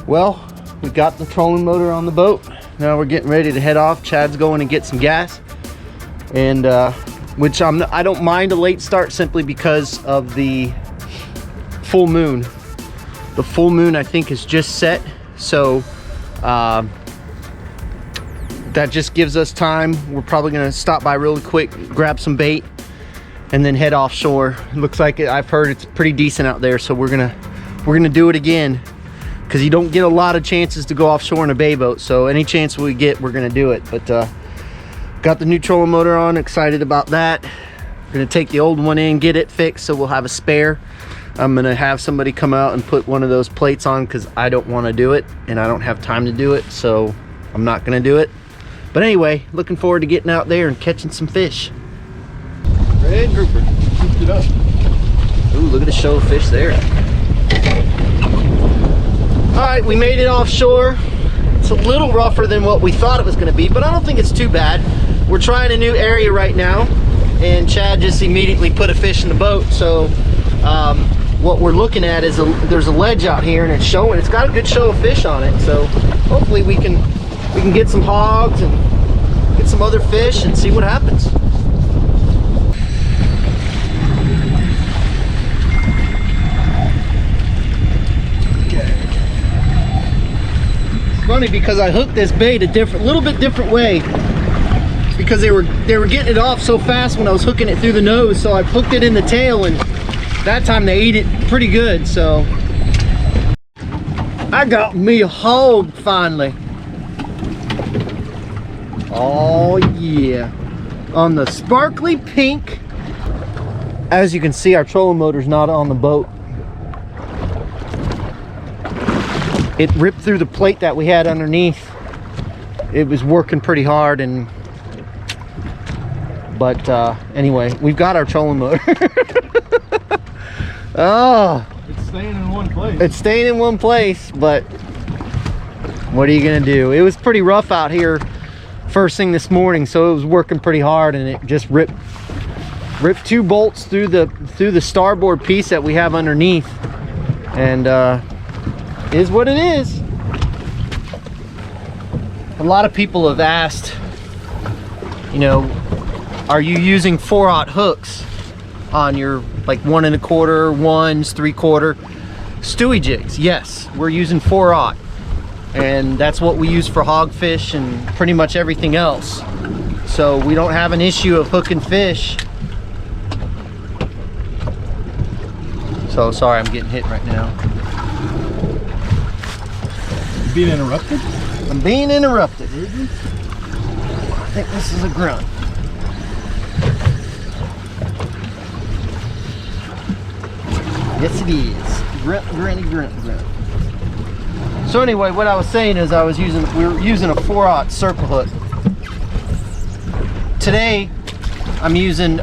Well, we got the trolling motor on the boat. Now we're getting ready to head off. Chad's going to get some gas, and which I don't mind a late start simply because of the full moon. The full moon, I think, is just set, so that just gives us time. We're probably gonna stop by really quick, grab some bait, and then head offshore. It looks like I've heard it's pretty decent out there, so we're gonna do it again, because you don't get a lot of chances to go offshore in a bay boat. So any chance we get, we're gonna do it. But got the new trolling motor on, excited about that. We're gonna take the old one in, get it fixed, so we'll have a spare. I'm gonna have somebody come out and put one of those plates on, because I don't want to do it and I don't have time to do it, so I'm not gonna do it. But anyway, looking forward to getting out there and catching some fish. Red grouper, scooped it up. Ooh, look at the show of fish there. All right, we made it offshore. It's a little rougher than what we thought it was gonna be, but I don't think it's too bad. We're trying a new area right now, and Chad just immediately put a fish in the boat. So what we're looking at is there's a ledge out here, and it's got a good show of fish on it. So hopefully we can get some hogs and get some other fish and see what happens. Funny, because I hooked this bait a little bit different way, because they were getting it off so fast when I was hooking it through the nose. So I hooked it in the tail, and that time they ate it pretty good. So I got me a hog finally. Oh yeah, on the sparkly pink. As you can see, our trolling motor's not on the boat. It ripped through the plate that we had underneath. It was working pretty hard, but anyway, we've got our trolling motor. Oh, it's staying in one place. It's staying in one place, but what are you gonna do? It was pretty rough out here first thing this morning, so it was working pretty hard, and it just ripped 2 bolts through the starboard piece that we have underneath, and is what it is. A lot of people have asked, you know, are you using 4/0 hooks on your like 1 1/4, 1s, 3/4 Stewie jigs? Yes, we're using 4/0, and that's what we use for hogfish and pretty much everything else. So we don't have an issue of hooking fish. So sorry, I'm getting hit right now. Being interrupted? I'm being interrupted. I think this is a grunt. Yes, it is. Grunt, grunty, grunt, grunt. So anyway, what I was saying is we were using a 4/0 circle hook. Today, I'm using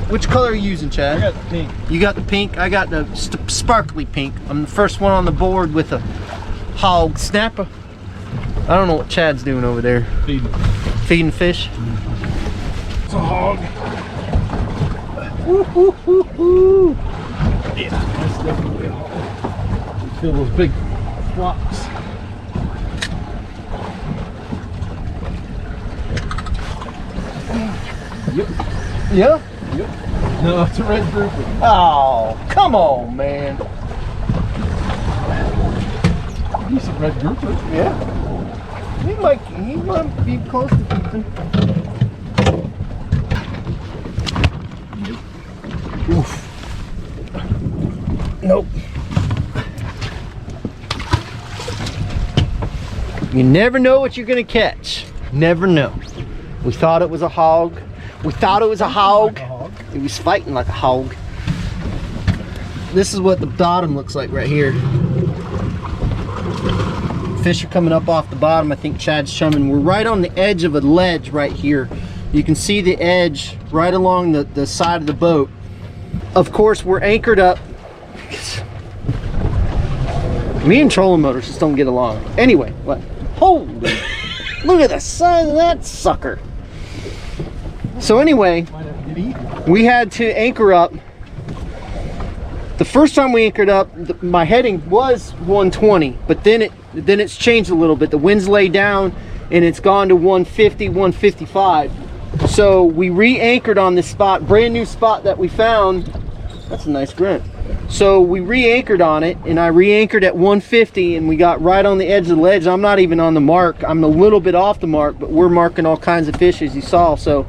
which color are you using, Chad? I got the pink. You got the pink. I got the sparkly pink. I'm the first one on the board with a hog snapper. I don't know what Chad's doing over there. Feeding fish. It's a hog. Woo, woo, woo, woo. Yeah, that's definitely a hog. Feel those big flops. Yep. Yeah? Yep. No, it's a red grouper. Oh, come on, man. Decent red grouper. Yeah. He might be close to keeping. Oof. Nope. You never know what you're gonna catch. Never know. We thought it was a hog. We thought it was a hog. It was fighting like a hog. This is what the bottom looks like right here. Fish are coming up off the bottom. I think Chad's chumming. We're right on the edge of a ledge right here. You can see the edge right along the side of the boat. Of course, we're anchored up. Me and trolling motors just don't get along. Anyway, what? Holy, look at the size of that sucker. So anyway, we had to anchor up The first time we anchored up, my heading was 120, but then it's changed a little bit. The wind's laid down and it's gone to 150, 155. So we re-anchored on this spot, brand new spot that we found. That's a nice grunt. So we re-anchored on it, and I re-anchored at 150, and we got right on the edge of the ledge. I'm not even on the mark. I'm a little bit off the mark, but we're marking all kinds of fish, as you saw. So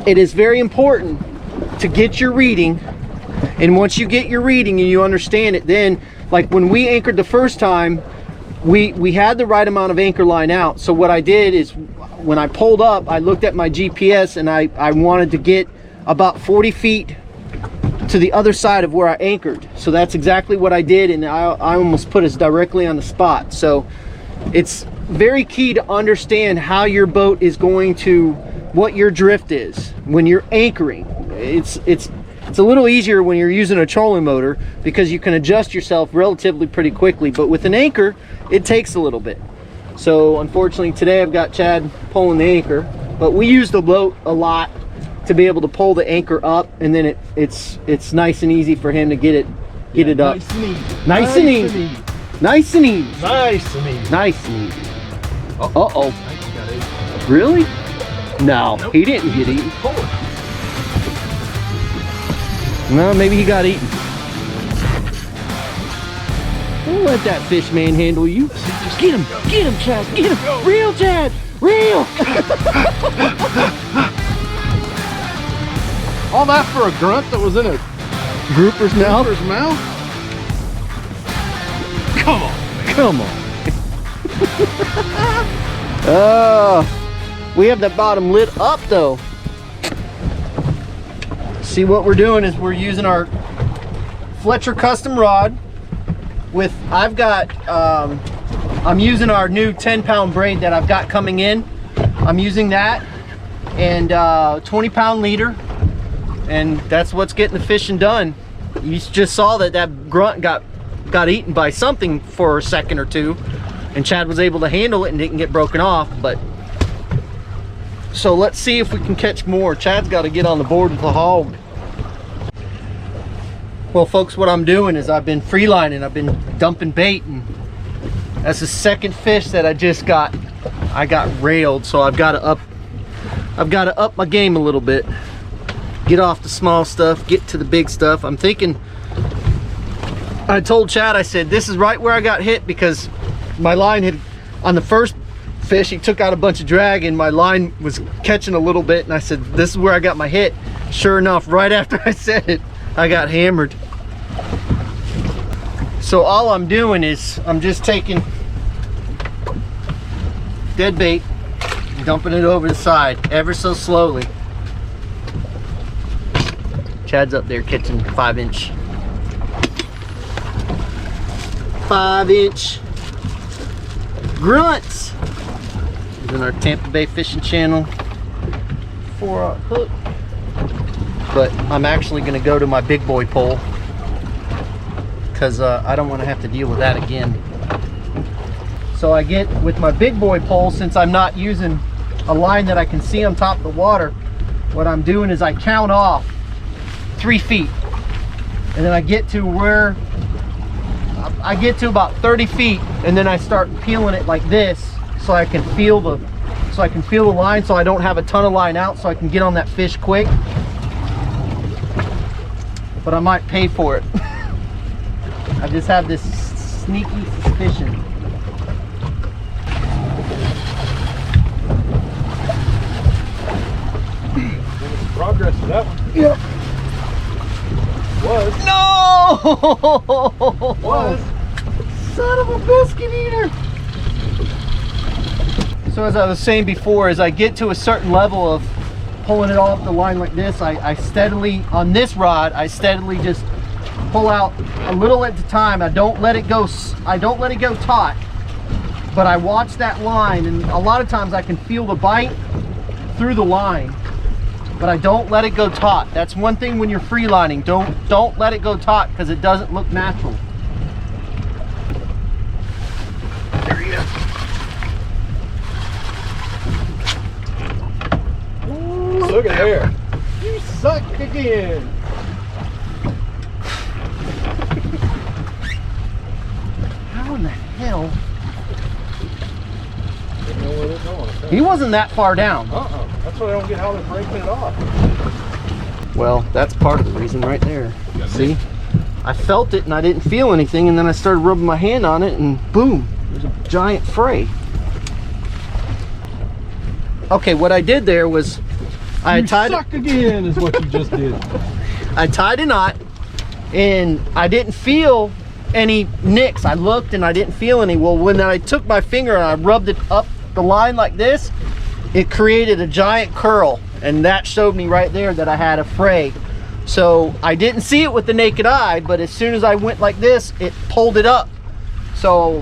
it is very important to get your reading, and once you get your reading and you understand it, then like when we anchored the first time, we had the right amount of anchor line out. So what I did is when I pulled up, I looked at my GPS, and I wanted to get about 40 feet to the other side of where I anchored. So that's exactly what I did, and I almost put us directly on the spot. So it's very key to understand how your boat is going to, what your drift is when you're anchoring. It's a little easier when you're using a trolling motor because you can adjust yourself relatively pretty quickly, but with an anchor it takes a little bit. So unfortunately today I've got Chad pulling the anchor, but we use the boat a lot to be able to pull the anchor up, and then it's nice and easy for him to get it up. Nice and easy. Nice and easy. Nice and easy. Nice and easy. Nice and easy. Uh-oh. I think he got eaten. Really? No, Nope. he didn't get eaten. Pull it. No, maybe he got eaten. Don't let that fish manhandle you. Get him, Chad, get him. Go. Reel, Chad, reel. All that for a grunt that was in a Grouper's mouth. grouper's mouth? Come on. Come on. We have the bottom lit up though. See, what we're doing is we're using our Fletcher custom rod with, I'm using our new 10-pound braid that I've got coming in. I'm using that, and 20-pound leader, and that's what's getting the fishing done. You just saw that grunt got eaten by something for a second or two, and Chad was able to handle it and didn't get broken off. But so let's see if we can catch more. Chad's got to get on the board with the hog. Well folks, what I'm doing is I've been freelining, I've been dumping bait, and that's the second fish that I got railed. So I've got to up my game a little bit. Get off the small stuff, get to the big stuff. I'm thinking, I told Chad, I said, this is right where I got hit, because my line had, on the first fish, he took out a bunch of drag and my line was catching a little bit, and I said, this is where I got my hit. Sure enough, right after I said it, I got hammered. So all I'm doing is I'm just taking dead bait, dumping it over the side ever so slowly. Chad's up there catching 5-inch grunts. Using our Tampa Bay fishing channel 4-aught hook. But I'm actually going to go to my big boy pole, because I don't want to have to deal with that again. So I get with my big boy pole, since I'm not using a line that I can see on top of the water, what I'm doing is I count off 3 feet, and then I get to where I get to about 30 feet, and then I start peeling it like this, so I can feel the line, so I don't have a ton of line out, so I can get on that fish quick. But I might pay for it. I just have this sneaky suspicion. Progress to that one. Yep. Was. No! Was. Son of a biscuit eater! So as I was saying before, as I get to a certain level of pulling it off the line like this, I steadily, on this rod, I steadily just pull out a little at a time. I don't let it go taut, but I watch that line, and a lot of times I can feel the bite through the line, but I don't let it go taut. That's one thing when you're freelining. Don't let it go taut, because it doesn't look natural. There he is. Look at there. You suck again. He wasn't that far down. That's why I don't get how they're breaking it off. Well, that's part of the reason right there. See? I felt it and I didn't feel anything, and then I started rubbing my hand on it and boom, there's a giant fray. Okay, what I did there was I tied suck again is what you just did. I tied a knot and I didn't feel any nicks. I looked and I didn't feel any. Well, when I took my finger and I rubbed it up the line like this, it created a giant curl, and that showed me right there that I had a fray. So I didn't see it with the naked eye, but as soon as I went like this, it pulled it up. So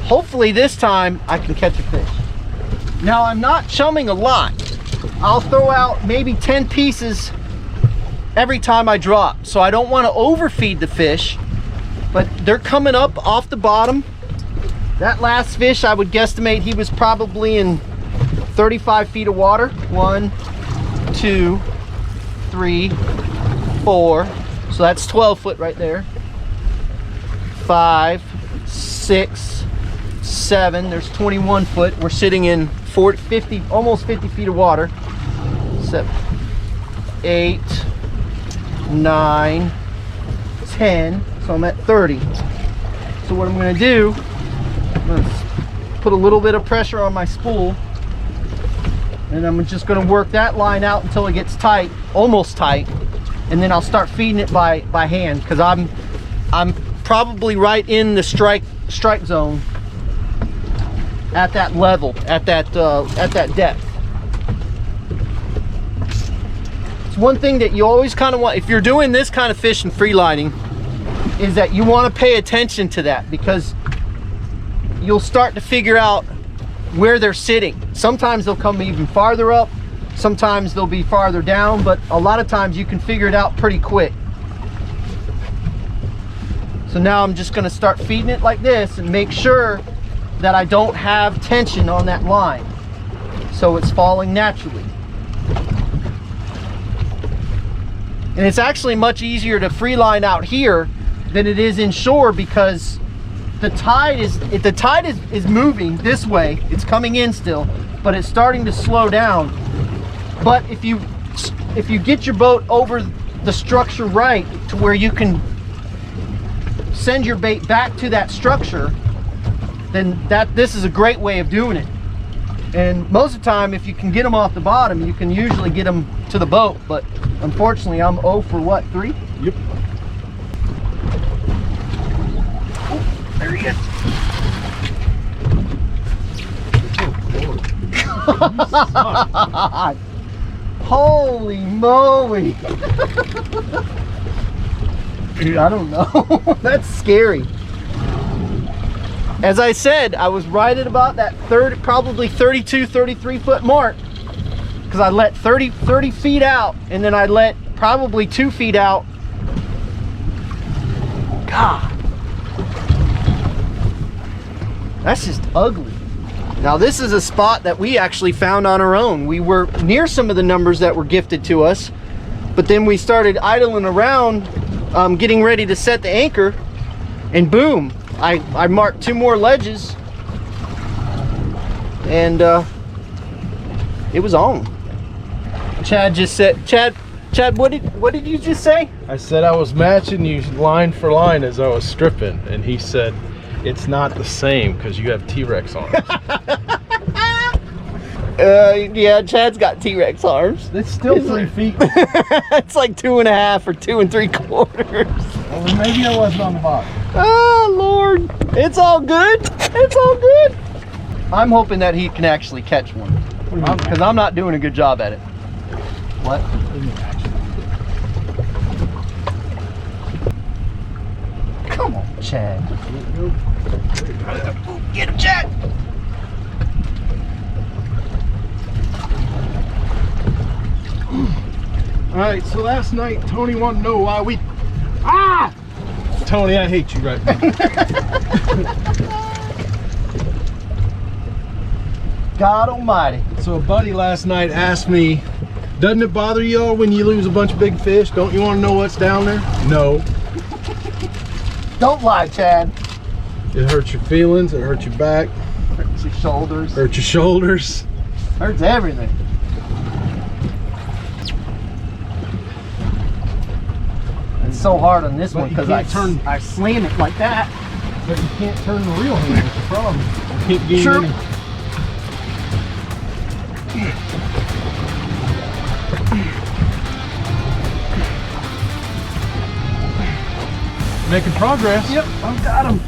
hopefully this time I can catch a fish. Now I'm not chumming a lot. I'll throw out maybe 10 pieces every time I drop. So I don't want to overfeed the fish, but they're coming up off the bottom. That last fish, I would guesstimate he was probably in 35 feet of water. 1, 2, 3, 4. So that's 12 foot right there. 5, 6, 7. There's 21 foot. We're sitting in 40, 50, almost 50 feet of water. 7, 8, 9, 10. So I'm at 30. So what I'm going to do, I'm going to put a little bit of pressure on my spool, and I'm just going to work that line out until it gets tight, almost tight, and then I'll start feeding it by hand, because I'm probably right in the strike zone at that level, at that depth. It's one thing that you always kind of want, if you're doing this kind of fish and free lining, is that you want to pay attention to that, because you'll start to figure out where they're sitting. Sometimes they'll come even farther up, sometimes they'll be farther down, but a lot of times you can figure it out pretty quick. So now I'm just going to start feeding it like this and make sure that I don't have tension on that line, so it's falling naturally. And it's actually much easier to free line out here than it is inshore, because the tide is moving this way. It's coming in still, but it's starting to slow down. But if you get your boat over the structure right to where you can send your bait back to that structure, then this is a great way of doing it. And most of the time, if you can get them off the bottom, you can usually get them to the boat. But unfortunately, I'm 0 for what, 3? Yep. There he is. Holy moly. Dude, I don't know. That's scary. As I said, I was right at about that probably 32, 33 foot mark, because I let 30 feet out, and then I let probably 2 feet out. God. That's just ugly. Now this is a spot that we actually found on our own. We were near some of the numbers that were gifted to us, but then we started idling around, getting ready to set the anchor, and boom, I marked 2 more ledges, and it was on. Chad just said, Chad, what did you just say? I said I was matching you line for line as I was stripping, and he said, it's not the same because you have T-Rex arms. Yeah, Chad's got T-Rex arms. It's still 3 feet. It's like 2.5 or 2 3/4. Well, maybe I wasn't on the bottom. Oh Lord, it's all good. It's all good. I'm hoping that he can actually catch one, because I'm not doing a good job at it. What? Come on, Chad. Get him, Chad. All right, so last night Tony wanted to know why we... Tony, I hate you right now. God almighty. So a buddy last night asked me, doesn't it bother you all when you lose a bunch of big fish? Don't you want to know what's down there? No. Don't lie, Chad. It hurts your feelings, it hurts your back, Hurts your shoulders. hurts your shoulders. Hurts everything. It's so hard on this one because I slam it like that. But you can't turn the reel handle. That's the problem. You can't gain Sure. any. Making progress. Yep, I've got him.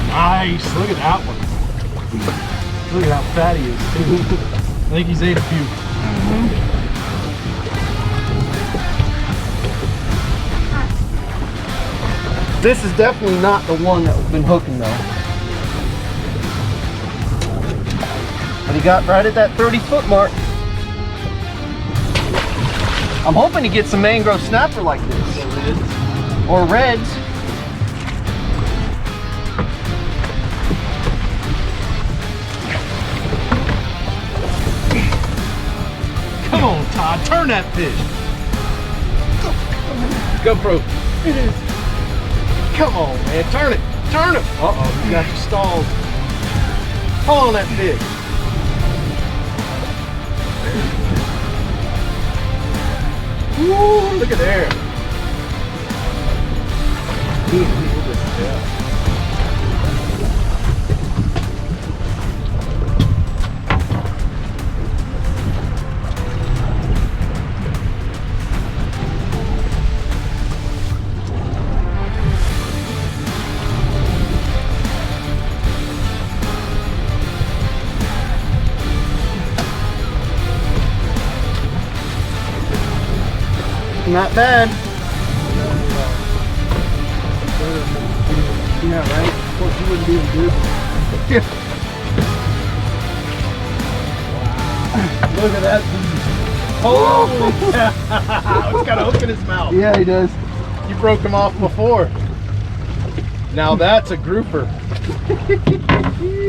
Nice. Look at that one. Look at how fat he is, too. I think he's ate a few. This is definitely not the one that we've been hooking though. But he got right at that 30-foot mark. I'm hoping to get some mangrove snapper like this. Or reds. Come on, Todd. Turn that fish. GoPro. It is. Come on, man. Turn it. Turn it. Uh-oh. You got you stalled. Pull on that fish. Woo, look at there. Yeah. Not bad. Yeah, right? Of course you wouldn't be able to do it. Look at that. Oh! He's got a hook in his mouth. Yeah, he does. You broke him off before. Now that's a grouper.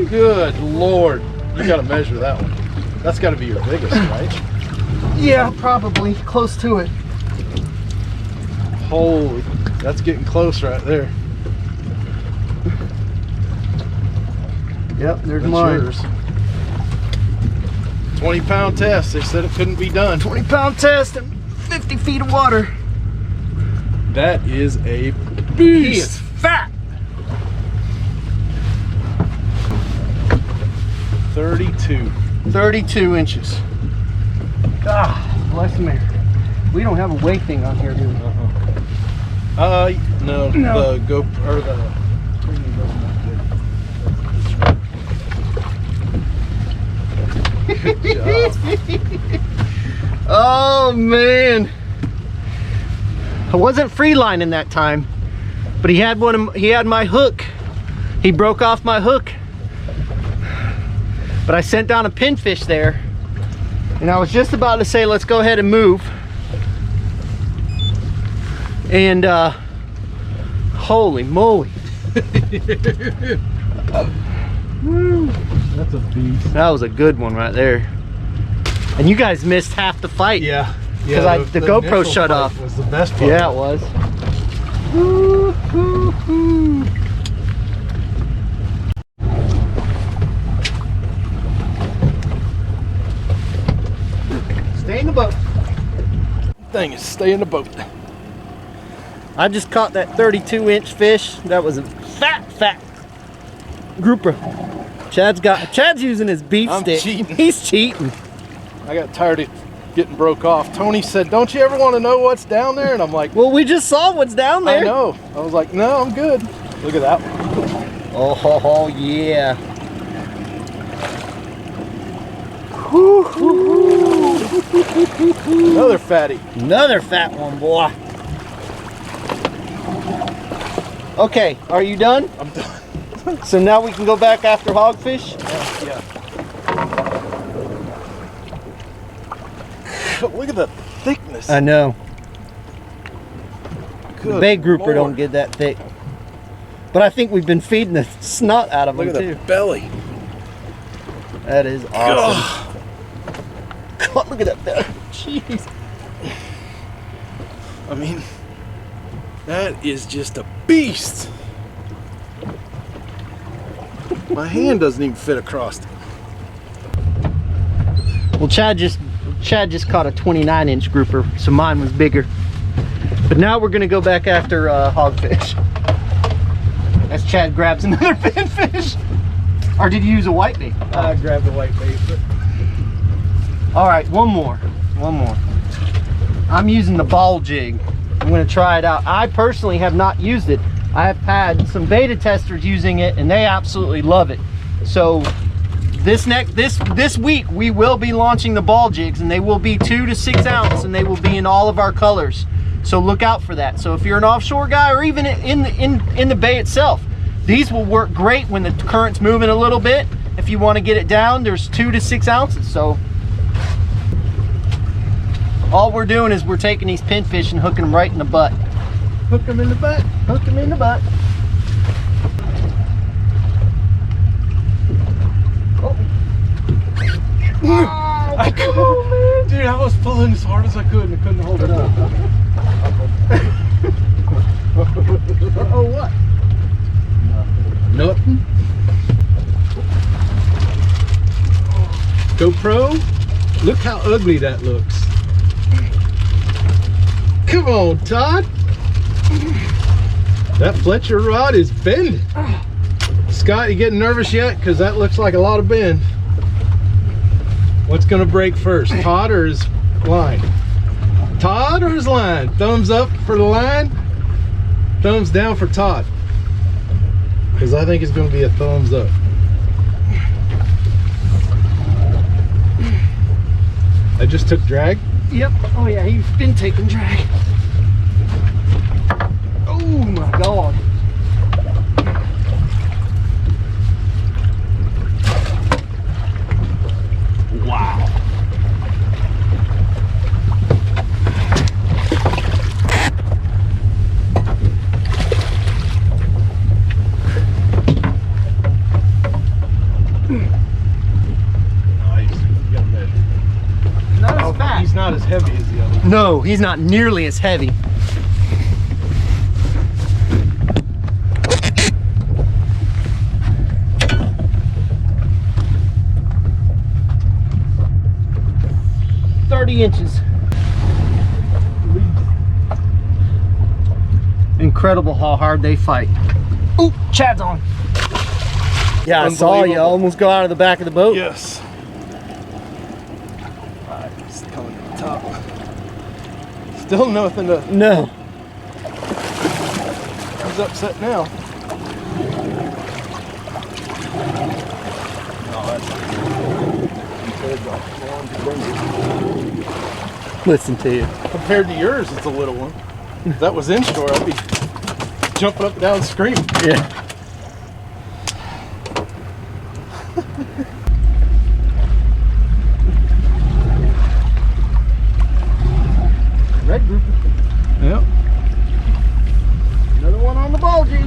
Good Lord. You got to measure that one. That's got to be your biggest, right? Yeah, probably. Close to it. Holy, that's getting close right there. Yep, there's That's mine. yours. 20-pound test. They said it couldn't be done. 20-pound test and 50 feet of water. That is a He beast. is fat. 32. 32 inches. Ah, bless him. We don't have a weigh thing on here, do we? No. The GoPro or the. Good job. Oh man, I wasn't free lining that time, but he had my hook. He broke off my hook, but I sent down a pinfish there, and I was just about to say let's go ahead and move, and holy moly. That's a beast. That was a good one right there. And you guys missed half the fight. Yeah. Because the GoPro initial shut fight off. Was the best part. Yeah, it was. Woo, hoo, hoo. Stay in the boat. Thing is, stay in the boat. I just caught that 32-inch fish. That was a fat grouper. Chad's using his beef I'm stick. cheating. He's cheating. I got tired of getting broke off. Tony said, "Don't you ever want to know what's down there?" And I'm like, Well, we just saw what's down there. I know. I was like, "No, I'm good." Look at that one. Oh yeah. Woo, hoo, hoo. Another fatty. Another fat one, boy. Okay, are you done? I'm done. So now we can go back after hogfish? Yeah. Look at the thickness. I know. Good Bay grouper Lord. don't get that thick. But I think we've been feeding the snot out of Look them at too. the belly. That is awesome. God, look at that belly. Jeez. I mean, that is just a beast. My hand doesn't even fit across it. Well, Chad just caught a 29-inch grouper, so mine was bigger. But now we're gonna go back after hogfish. As Chad grabs another pinfish. Or did you use a whitebait? I grabbed a whitebait. But... All right, one more. I'm using the ball jig. I'm gonna try it out. I personally have not used it. I have had some beta testers using it and they absolutely love it. So this week we will be launching the ball jigs, and they will be 2 to 6 ounce, and they will be in all of our colors. So look out for that. So if you're an offshore guy, or even in the bay itself, these will work great when the current's moving a little bit. If you want to get it down, there's 2 to 6 ounces. So all we're doing is we're taking these pinfish and hooking them right in the butt. Hook them in the butt. Hook them in the butt. I couldn't, dude, I was pulling as hard as I could and I couldn't hold it up. Uh-oh, what? Nothing. GoPro, look how ugly that looks. Come on, Todd. That Fletcher rod is bending. Scott, you getting nervous yet? Because that looks like a lot of bend. What's gonna break first, Todd or his line? Todd or his line? Thumbs up for the line, thumbs down for Todd. Because I think it's gonna be a thumbs up. I just took drag. Yep. Oh yeah, he's been taking drag. Oh my God. Wow. Nice. You got that. Not as fast. He's not as heavy as the other. No, he's not nearly as heavy. Inches. Incredible how hard they fight. Oh, Chad's on. Yeah, I saw you almost go out of the back of the boat. Yes. Alright, he's coming to the top. Still nothing to. No. He's upset now. Listen to you. Compared to yours, it's a little one. If that was inshore, I'd be jumping up and down screaming. Yeah. Red grouper. Yep. Another one on the ball jig.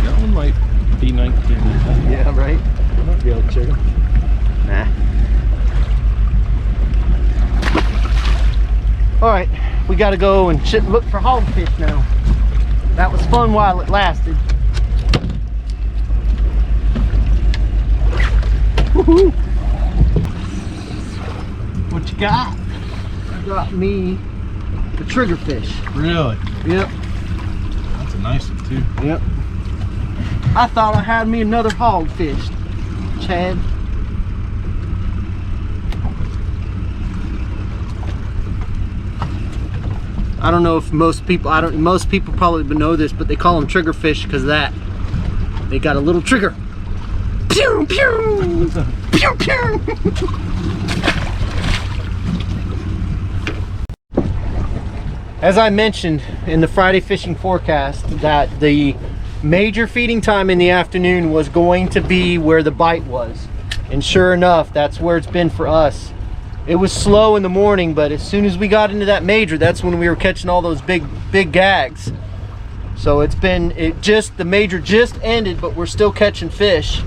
That one might be 19. Yeah, right. I might be able to check him. Nah. All right, we got to go and look for hogfish now. That was fun while it lasted. Woohoo! What you got? I got me the triggerfish. Really? Yep. That's a nice one too. Yep. I thought I had me another hogfish, Chad. I don't know if most people probably know this, but they call them triggerfish because of that. They got a little trigger. Pew pew! Pew pew! As I mentioned in the Friday fishing forecast, that the major feeding time in the afternoon was going to be where the bite was. And sure enough, that's where it's been for us. It was slow in the morning, but as soon as we got into that major, that's when we were catching all those big gags. So the major just ended, but we're still catching fish.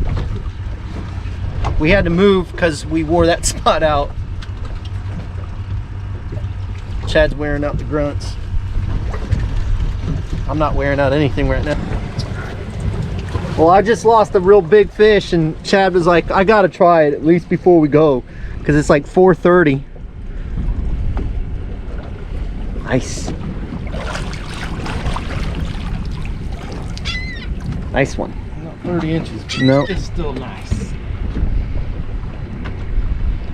We had to move because we wore that spot out. Chad's wearing out the grunts. I'm not wearing out anything right now. Well, I just lost a real big fish, and Chad was like, I gotta try it at least before we go, because it's like 4:30. Nice. Nice one. Not 30 inches. No. It's still nice.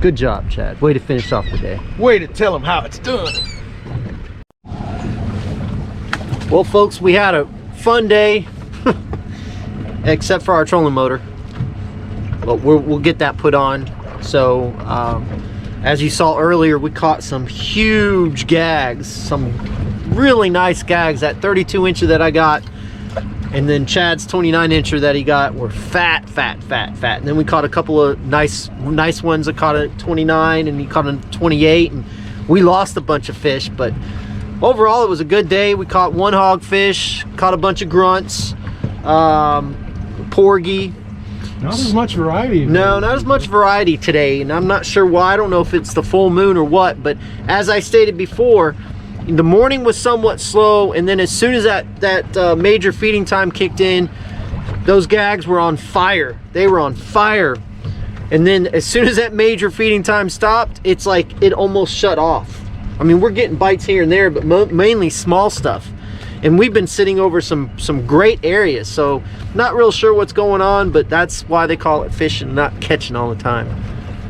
Good job, Chad. Way to finish off the day. Way to tell them how it's done. Well, folks, we had a fun day, except for our trolling motor. But we'll get that put on. So, as you saw earlier, we caught some huge gags, some really nice gags. That 32 incher that I got, and then Chad's 29 incher that he got were fat. And then we caught a couple of nice ones. I caught a 29 and he caught a 28, and we lost a bunch of fish, but overall it was a good day. We caught one hogfish, caught a bunch of grunts, porgy. Not as much variety. No, not as much variety today, and I'm not sure why. I don't know if it's the full moon or what, but as I stated before, the morning was somewhat slow, and then as soon as that major feeding time kicked in, those gags were on fire. They were on fire. And then as soon as that major feeding time stopped, it's like it almost shut off. I mean, we're getting bites here and there, but mainly small stuff. And we've been sitting over some great areas, so not real sure what's going on, but that's why they call it fishing, not catching all the time.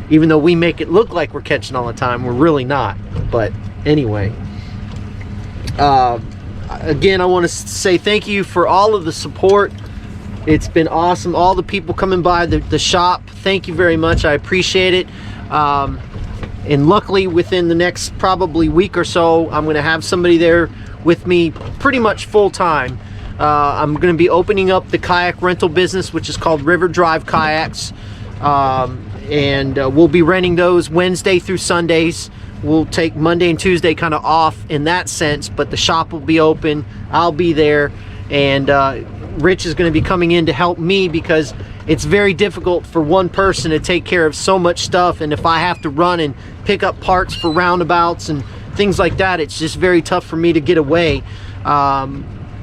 Even though we make it look like we're catching all the time, we're really not. But anyway, again, I want to say thank you for all of the support. It's been awesome. All the people coming by the shop, thank you very much. I appreciate it. And luckily, within the next probably week or so, I'm going to have somebody there with me pretty much full time. I'm going to be opening up the kayak rental business, which is called River Drive Kayaks. And we'll be renting those Wednesday through Sundays. We'll take Monday and Tuesday kind of off in that sense, but the shop will be open. I'll be there, and Rich is going to be coming in to help me, because it's very difficult for one person to take care of so much stuff, and if I have to run and pick up parts for roundabouts and things like that, it's just very tough for me to get away.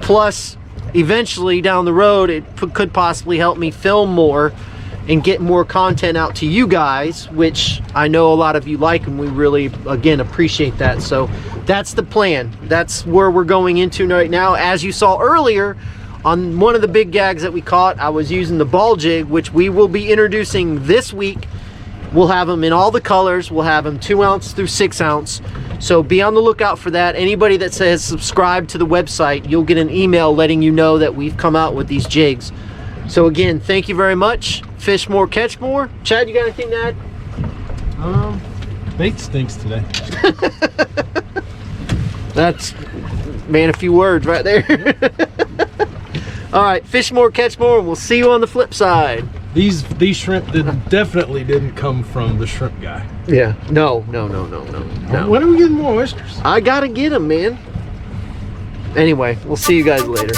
Plus, eventually down the road, it could possibly help me film more and get more content out to you guys, which I know a lot of you like, and we really, again, appreciate that. So that's the plan. That's where we're going into right now. As you saw earlier, on one of the big gags that we caught, I was using the ball jig, which we will be introducing this week. We'll have them in all the colors. We'll have them 2 ounce through 6 ounce. So be on the lookout for that. Anybody that says subscribe to the website, you'll get an email letting you know that we've come out with these jigs. So again, thank you very much. Fish more, catch more. Chad, you got anything to add? Bait stinks today. That's, man, a few words right there. All right, fish more, catch more, and we'll see you on the flip side. These shrimp definitely didn't come from the shrimp guy. Yeah, no. When are we getting more oysters? I gotta get them, man. Anyway, we'll see you guys later.